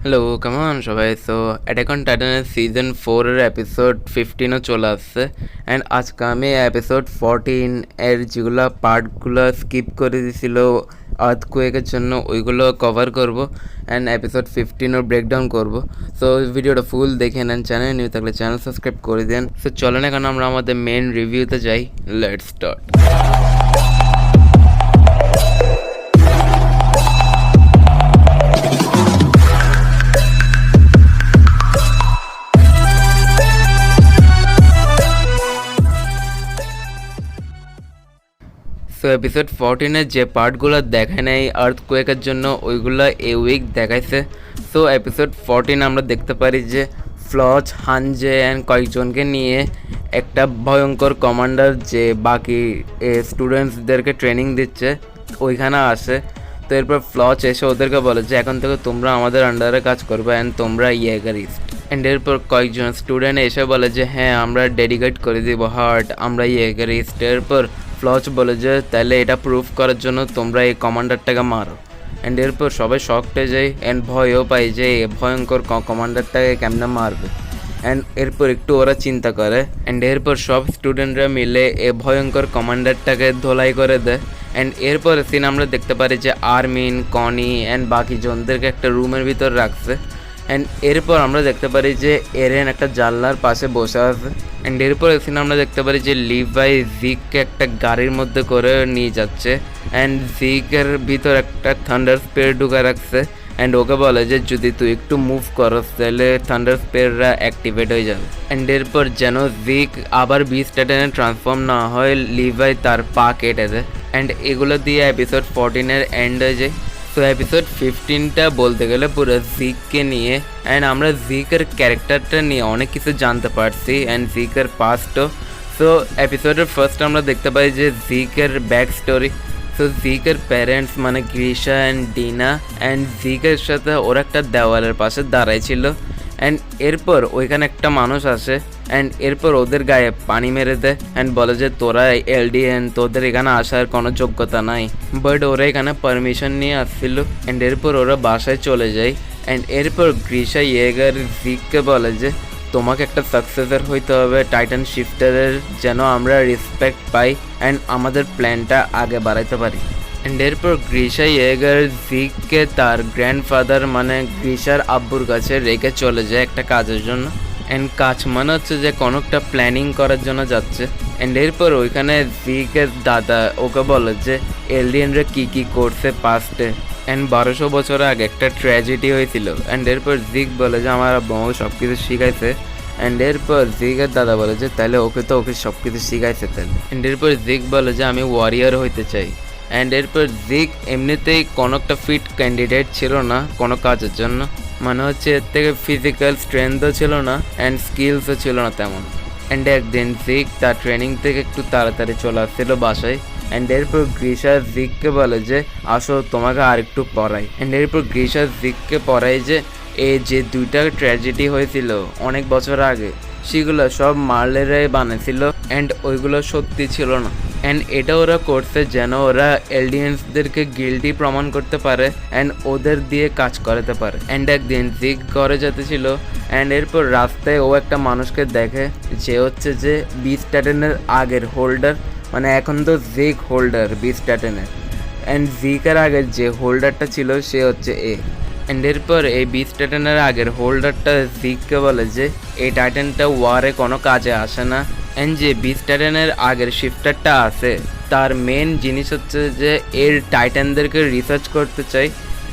Hello কেমন সবাই? So attack on টাইটানের সিজন 4-এর এপিসোড 15ও চলে আসছে। অ্যান্ড আজকে আমি এপিসোড 14 এর যেগুলো পার্টগুলো স্কিপ করে দিয়েছিল আর্থকুয়েকের জন্য ওইগুলো কভার করব অ্যান্ড এপিসোড 15ও ব্রেকডাউন করব। সো ভিডিওটা ফুল দেখে নেন, চ্যানেল নিউ থাকলে চ্যানেল সাবস্ক্রাইব করে দেন। সো চলেন এখন আমরা আমাদের মেন রিভিউতে যাই। Let's start. সো এপিসোড 14-এর যে পার্টগুলো দেখায় নাই আর্থকুয়েকের জন্য ওইগুলো এই উইক দেখাইছে। সো এপিসোড 14 আমরা দেখতে পারি যে ফ্লচ, হানজে অ্যান্ড কয়েকজনকে নিয়ে একটা ভয়ঙ্কর কমান্ডার যে বাকি স্টুডেন্টসদেরকে ট্রেনিং দিচ্ছে ওইখানে আসে। তো এরপর ফ্লচ এসে ওদেরকে বলে যে এখন থেকে তোমরা আমাদের আন্ডারে কাজ করবে অ্যান্ড তোমরা ইয়েগারিস্ট। অ্যান্ড এরপর কয়েকজন স্টুডেন্ট এসে বলে যে হ্যাঁ আমরা ডেডিকেট করে দিব হার্ট, আমরা ইয়েগারিস্ট। এরপর ফ্লচ বলে যে তাহলে এটা প্রুফ করার জন্য তোমরা এই কমান্ডারটাকে মারো। অ্যান্ড এরপর সবাই শকটে যায় অ্যান্ড ভয়ও পায় যে এই ভয়ঙ্কর কমান্ডারটাকে কেমনে মারবে। অ্যান্ড এরপর একটু ওরা চিন্তা করে অ্যান্ড এরপর সব স্টুডেন্টরা মিলে এই ভয়ঙ্কর কমান্ডারটাকে ধোলাই করে দেয়। অ্যান্ড এরপর সিন আমরা দেখতে পারি যে আর্মিন, কনি অ্যান্ড বাকি জনদেরকে একটা রুমের ভিতর রাখছে। অ্যান্ড এরপর আমরা দেখতে পারি যে এরেন একটা জানলার পাশে বসে আছে। অ্যান্ড এরপর এখানে আমরা দেখতে পারি যে লিভাই জিককে একটা গাড়ির মধ্যে করে নিয়ে যাচ্ছে অ্যান্ড জিকের ভিতর একটা থান্ডার স্পিয়ার ঢুকে রাখছে। অ্যান্ড ওকে বলে যে যদি তুই একটু মুভ করস তাহলে থান্ডার স্পিয়াররা অ্যাক্টিভেট হয়ে যাবে। অ্যান্ড এরপর যেন জিক আবার বিস্ট টাইটানে ট্রান্সফর্ম না হয় লিভাই তার পা কেটে দেয়। অ্যান্ড এগুলো দিয়ে এপিসোড 14-এর এন্ড হয়ে যায়। সো এপিসোড 15টা বলতে গেলে পুরো জিককে নিয়ে অ্যান্ড আমরা জিকের ক্যারেক্টারটা নিয়ে অনেক কিছু জানতে পারছি অ্যান্ড জিকের পাস্টও। সো এপিসোডের ফার্স্ট আমরা দেখতে পাই যে জিকের ব্যাক স্টোরি। সো জিকের প্যারেন্টস মানে গ্রিশা অ্যান্ড ডিনা অ্যান্ড জিকের সাথে ওরা একটা দেওয়ালের পাশে দাঁড়াই ছিল। অ্যান্ড এরপর ওইখানে একটা মানুষ আসে অ্যান্ড এরপর ওদের গায়ে পানি মেরে দেয় অ্যান্ড বলে যে তোরা এলডিএন, তোদের এখানে আসার কোনো যোগ্যতা নাই। বাট ওরা এখানে পারমিশন নিয়ে আসছিল। অ্যান্ড এরপর ওরা বাসায় চলে যায়। অ্যান্ড এরপর গ্রিশা ইয়েগার জিককে বলে যে তোমাকে একটা সাকসেসর হইতে হবে টাইটান শিফটারের, যেন আমরা রেসপেক্ট পাই অ্যান্ড আমাদের প্ল্যানটা আগে বাড়াইতে পারি। অ্যান্ড এরপর গ্রিশা ইয়েগার জিককে তার গ্র্যান্ডফাদার মানে গ্রিশার আব্বুর কাছে রেখে চলে যায় একটা কাজের জন্য। অ্যান্ড কাজ মানে হচ্ছে যে কোনো একটা প্ল্যানিং করার জন্য যাচ্ছে। অ্যান্ড এরপর ওইখানে জিকের দাদা ওকে বলে যে এলিয়েনরা কী করছে পাস্টে অ্যান্ড 1200 বছর আগে একটা ট্র্যাজেডি হয়েছিল। অ্যান্ড এরপর জিক বলে যে আমার আব্বু আমাকে সব কিছু শিখাইছে। অ্যান্ড এরপর জিকের দাদা বলে যে তাহলে ওকে সব কিছু শিখাইছে তাহলে। অ্যান্ড এরপর জিক বলে যে আমি ওয়ারিয়ার হইতে চাই। অ্যান্ড এরপর জিক এমনিতেই কোনো একটা ফিট ক্যান্ডিডেট ছিল না কোনো কাজের জন্য, মানে হচ্ছে এর থেকে ফিজিক্যাল স্ট্রেংথও ছিল না অ্যান্ড স্কিলসও ছিল না তেমন। অ্যান্ড একদিন জিক তার ট্রেনিং থেকে একটু তাড়াতাড়ি চলে আসছিল বাসায়। অ্যান্ড এরপর গ্রিশা জিককে বলে যে আসো তোমাকে আর একটু পড়াই। অ্যান্ড এরপর গ্রিশা জিককে পড়াই যে এই যে দুইটা ট্র্যাজেডি হয়েছিল অনেক বছর আগে সেগুলো সব মার্লেরাই বানিয়েছিল অ্যান্ড ওইগুলো সত্যি ছিল না। অ্যান্ড এটা ওরা করছে যেন ওরা এলডিএন্সদেরকে গিল্টি প্রমাণ করতে পারে অ্যান্ড ওদের দিয়ে কাজ করাতে পারে। অ্যান্ড একদিন জিক ঘরে যেতেছিল অ্যান্ড এরপর রাস্তায় ও একটা মানুষকে দেখে যে হচ্ছে যে বিস্ট টাইটানের আগের হোল্ডার, মানে এখন তো জিক হোল্ডার বিস্ট টাইটানের অ্যান্ড জিকের আগের যে হোল্ডারটা ছিল সে হচ্ছে এ। অ্যান্ড এরপর এই বিস্ট টাইটানের আগের হোল্ডারটা জিককে বলে যে এই টাইটানটা ওয়ারে কোনো কাজে আসে না অ্যান্ড যে বিস্ট টাইটানের আগের শিফটারটা আছে তার মেন জিনিস হচ্ছে যে এর টাইটানদেরকে রিসার্চ করতে চাই।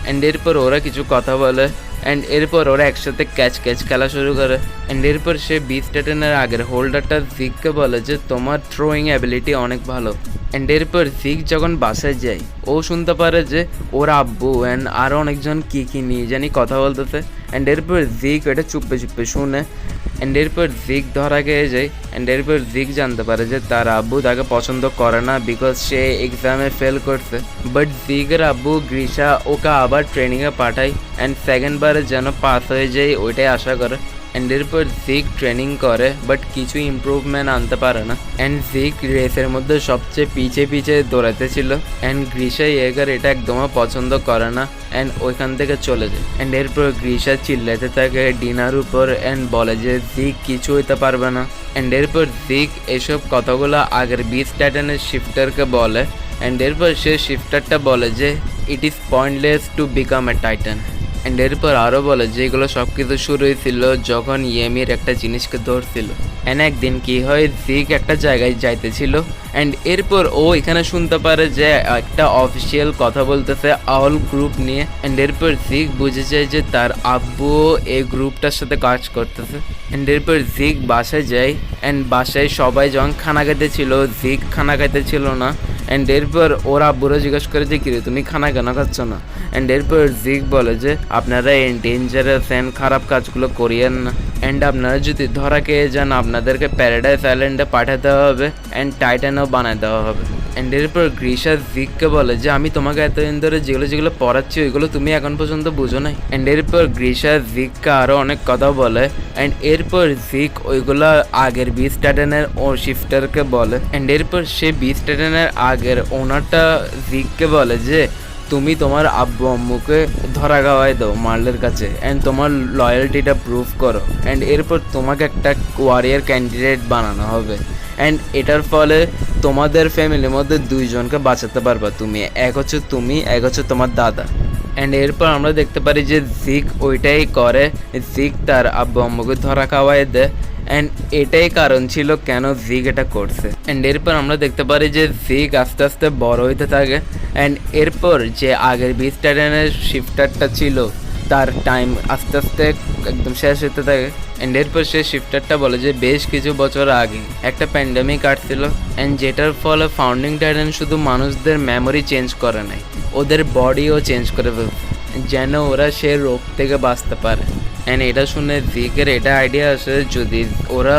অ্যান্ড এরপর ওরা কিছু কথা বলে অ্যান্ড এরপর ওরা একসাথে ক্যাচ খেলা শুরু করে। অ্যান্ড এরপর সে বিস্ট টাইটানের আগের হোল্ডারটা জিককে বলে যে তোমার থ্রোয়িং অ্যাবিলিটি অনেক ভালো। অ্যান্ড এরপর জিক যখন বাসায় যায় ও শুনতে পারে যে ওর আব্বু অ্যান্ড আরও অনেকজন কী নিয়ে জানি কথা বলতেছে। অ্যান্ড এরপর জিক এটা চুপে শুনে অ্যান্ড এরপর জিক ধরা খেয়ে যায়। অ্যান্ড এরপর জিক জানতে পারে যে তার আব্বু তাকে পছন্দ করে না বিকজ সে এক্সামে ফেল করছে। বাট জিকের আব্বু গ্রিশা ওকে আবার ট্রেনিংয়ে পাঠায় অ্যান্ড সেকেন্ড বারে যেন পাস হয়ে যায় ওইটাই আশা করে। অ্যান্ড এরপর জিক ট্রেনিং করে বাট কিছু ইমপ্রুভমেন্ট আনতে পারে না অ্যান্ড জিক রেসের মধ্যে সবচেয়ে পিছে দৌড়াতে ছিল অ্যান্ড গ্রিশা ইয়েগার এটা একদমও পছন্দ করে না অ্যান্ড ওইখান থেকে চলে যায় অ্যান্ড এরপর গ্রিশা চিল্লাতে থাকে ডিনার উপর অ্যান্ড বলে যে জিক কিছু হইতে পারবে না অ্যান্ড এরপর জিক এসব কথাগুলো আগের বিচ টাইটানের শিফটারকে বলে অ্যান্ড এরপর সে শিফটারটা বলে যে it is pointless to become a Titan and এরপর আরও বলে যে এগুলো সব কিছু শুরু হয়েছিল যখন ইয়েমির একটা জিনিসকে ধরছিল অ্যান্ড একদিন কি হয় জিক একটা জায়গায় যাইতেছিল অ্যান্ড এরপর ও এখানে শুনতে পারে যে একটা অফিসিয়াল কথা বলতেছে অল গ্রুপ নিয়ে অ্যান্ড এরপর জিক বুঝে যায় যে তার আব্বু এই গ্রুপটার সাথে কাজ করতেছে অ্যান্ড এরপর জিক বাসায় যায় অ্যান্ড বাসায় সবাই যখন খানা খাইতে ছিল জিক খানা খাইতে ছিল না অ্যান্ড এরপর ওর আব্বুরা জিজ্ঞেস করে যে কিরে তুমি খানা কেন খাচ্ছ না অ্যান্ড এরপর জিক বলে যে আপনারা এই ডেঞ্জারাস অ্যান্ড খারাপ কাজগুলো করিয়েন না অ্যান্ড আপনারা যদি ধরা খেয়ে যান আপনাদেরকে প্যারাডাইস আইল্যান্ডে পাঠাতে হবে অ্যান্ড টাইটানও বানায় দেওয়া হবে অ্যান্ড এরপর গ্রিশা জিককে বলে যে আমি তোমাকে এতদিন ধরে যেগুলো পড়াচ্ছি ওইগুলো তুমি এখন পর্যন্ত বুঝো নাই অ্যান্ড এরপর গ্রিশা জিককে আরও অনেক কথা বলে অ্যান্ড এরপর জিক ওইগুলো আগের বিচ টাইটানের ও শিফটারকে বলে অ্যান্ড এরপর সে বিচ টাইটানের আগের ওনারটা জিককে বলে যে তুমি তোমার আব্বু আম্মুকে ধরা খাওয়াই দাও মার্লের কাছে অ্যান্ড তোমার লয়্যালটিটা প্রুভ করো অ্যান্ড এরপর তোমাকে একটা ওয়ারিয়ার ক্যান্ডিডেট বানানো হবে অ্যান্ড এটার ফলে তোমাদের ফ্যামিলির মধ্যে দুইজনকে বাঁচাতে পারবা তুমি, এক হচ্ছে তুমি, এক হচ্ছে তোমার দাদা। অ্যান্ড এরপর আমরা দেখতে পারি যে জিক ওইটাই করে, জিক তার আব্বু আম্মুকে ধরা খাওয়াই দেয় অ্যান্ড এটাই কারণ ছিল কেন জিক এটা করছে। অ্যান্ড এরপর আমরা দেখতে পারি যে জিক আস্তে আস্তে বড় হইতে থাকে অ্যান্ড এরপর যে আগের বিচ টাইটানের শিফটারটা ছিল তার টাইম আস্তে আস্তে একদম শেষ হতে থাকে অ্যান্ড এরপর সে শিফটারটা বলে যে বেশ কিছু বছর আগে একটা প্যান্ডেমিক আসছিল অ্যান্ড যেটার ফলে ফাউন্ডিং টাইটান শুধু মানুষদের মেমোরি চেঞ্জ করে নাই, ওদের বডিও চেঞ্জ করে ফেলছে যেন ওরা সে রোগ থেকে বাঁচতে পারে। অ্যান্ড এটা শুনে জিকের এটা আইডিয়া আসে যদি ওরা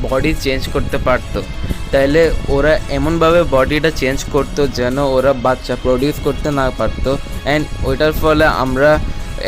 বডি চেঞ্জ করতে পারতো তাহলে ওরা এমনভাবে বডিটা চেঞ্জ করতো যেন ওরা বাচ্চা প্রডিউস করতে না পারতো অ্যান্ড ওইটার ফলে আমরা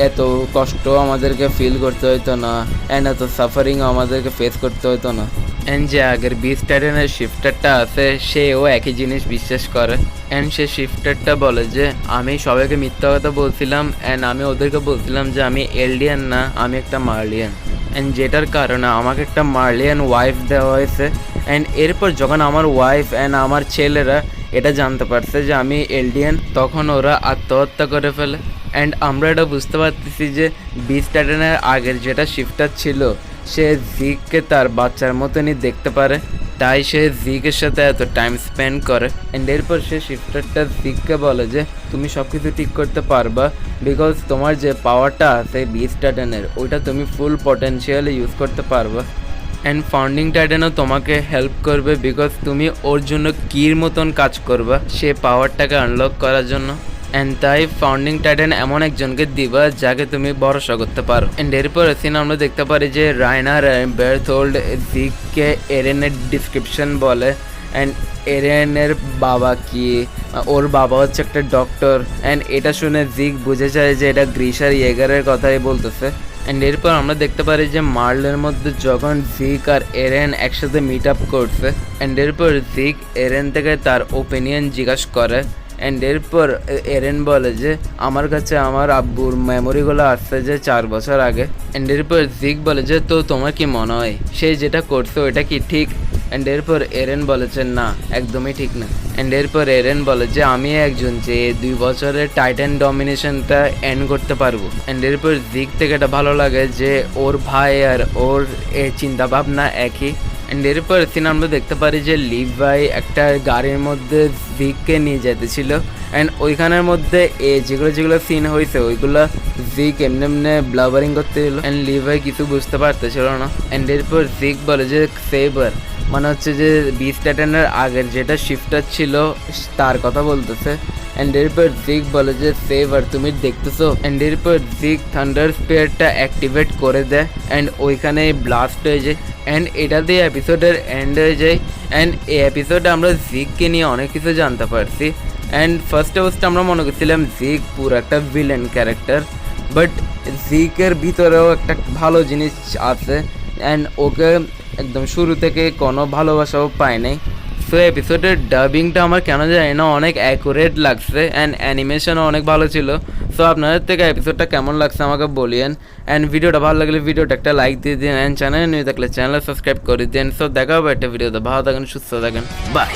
এত কষ্ট আমাদেরকে ফিল করতে হইতো না অ্যান্ড এত সাফারিংও আমাদেরকে ফেস করতে হইতো না। অ্যান্ড যে আগের বিচ টাইটানের শিফটারটা আছে সেও একই জিনিস বিশ্বাস করে অ্যান্ড সে শিফটারটা বলে যে আমি সবাইকে মিথ্যা কথা বলছিলাম অ্যান্ড আমি ওদেরকে বলছিলাম যে আমি এলডিয়ান না, আমি একটা মার্লিয়ান অ্যান্ড যেটার কারণে আমাকে একটা মার্লিয়ান ওয়াইফ দেওয়া হয়েছে অ্যান্ড এরপর যখন আমার ওয়াইফ অ্যান্ড আমার ছেলেরা এটা জানতে পারছে যে আমি এলডিয়ান তখন ওরা আত্মহত্যা করে ফেলে। অ্যান্ড আমরা এটা বুঝতে পারতেছি যে বিচ টাইটানের আগের যেটা শিফটার ছিল সে জিককে তার বাচ্চার মতনই দেখতে পারে, তাই সে জিকের সাথে এত টাইম স্পেন্ড করে। অ্যান্ড এরপর সে শিফটারটা জিককে বলে যে তুমি সব কিছু ঠিক করতে পারবা বিকজ তোমার যে পাওয়ারটা আছে বিচ টাইটানের ওইটা তুমি ফুল পটেনশিয়ালি ইউজ করতে পারবা অ্যান্ড ফাউন্ডিং টাইটানও তোমাকে হেল্প করবে বিকজ তুমি ওর জন্য কির মতন কাজ করবা সে পাওয়ারটাকে আনলক করার জন্য। অ্যান্ড তাই ফাউন্ডিং টাইটান এমন একজনকে দিবা যাকে তুমি ভরসা করতে পারো। অ্যান্ড এরপর সিনে আমরা দেখতে পারি যে রাইনার বেরথোল্ড জিককে এরেনের ডিসক্রিপশন বলে অ্যান্ড এরেনের বাবা কি, ওর বাবা হচ্ছে একটা ডক্টর অ্যান্ড এটা শুনে জিক বুঝে যায় যে এটা গ্রিশার ইয়েগারের কথাই বলতেছে। অ্যান্ড এরপর আমরা দেখতে পারি যে মার্লের মধ্যে যখন জিক আর এরেন একসাথে মিট আপ করছে অ্যান্ড এরপর জিক এরেন থেকে তার ওপিনিয়ন জিজ্ঞাসা করে অ্যান্ড এরপর এরেন বলে যে আমার কাছে আমার আব্বুর মেমোরিগুলো আসছে যে 4 বছর আগে। অ্যান্ড এরপর জিক বলে যে তো তোমার কি মনে হয় সে যেটা করছে ওইটা কি ঠিক? অ্যান্ড এরপর এরেন বলেছে না, একদমই ঠিক না। অ্যান্ড এরপর এরেন বলে যে আমি একজন যে 2 বছরের টাইটান ডমিনেশনটা এন্ড করতে পারবো। অ্যান্ড এরপর জিক থেকে এটা ভালো লাগে যে ওর ভাই আর ওর চিন্তা ভাবনা একই। অ্যান্ড এরপর সিনে আমরা দেখতে পারি যে লিভাই একটা গাড়ির মধ্যে জিককে নিয়ে যেতেছিল অ্যান্ড ওইখানের মধ্যে যেগুলো সিন হয়েছে ওইগুলো জিক এমনি ব্লাবারিং করতেছিল অ্যান্ড লিভাই কিছু বুঝতে পারতেছিল না। অ্যান্ড এরপর জিক বলে যে সেভার মানে হচ্ছে যে বিচ টাইটানের আগের যেটা শিফটার ছিল তার কথা বলতেছে। অ্যান্ড এরপর জিক বলে যে সেভার তুমি দেখতেছো? অ্যান্ড এরপর জিক থান্ডার স্পিয়ারটা অ্যাক্টিভেট করে দেয় অ্যান্ড ওইখানে ব্লাস্ট হয়ে যায় অ্যান্ড এটা দিয়ে এপিসোডের এন্ড হয়ে যায়। অ্যান্ড এই এপিসোডে আমরা জিককে নিয়ে অনেক কিছু জানতে পারছি অ্যান্ড ফার্স্টে আমরা মনে করছিলাম জিক পুরো একটা ভিলেন ক্যারেক্টার, বাট জিকের ভিতরেও একটা ভালো জিনিস আছে অ্যান্ড ওকে একদম শুরু থেকে কোনো ভালোবাসাও পায় নাই। সো এপিসোডের ডাবিংটা আমার কেন জানি না অনেক অ্যাকুরেট লাগছে অ্যান্ড অ্যানিমেশনও অনেক ভালো ছিল। সো আপনাদের থেকে এপিসোডটা কেমন লাগছে আমাকে বলিয়েন, অ্যান্ড ভিডিওটা ভালো লাগলে ভিডিওটা একটা লাইক দিয়ে দিন, অ্যান্ড চ্যানেলে নিয়ে থাকলে চ্যানেল সাবস্ক্রাইব করে দিন। সো দেখা হবে একটা ভিডিওতে, ভালো থাকেন, সুস্থ থাকেন, বাই।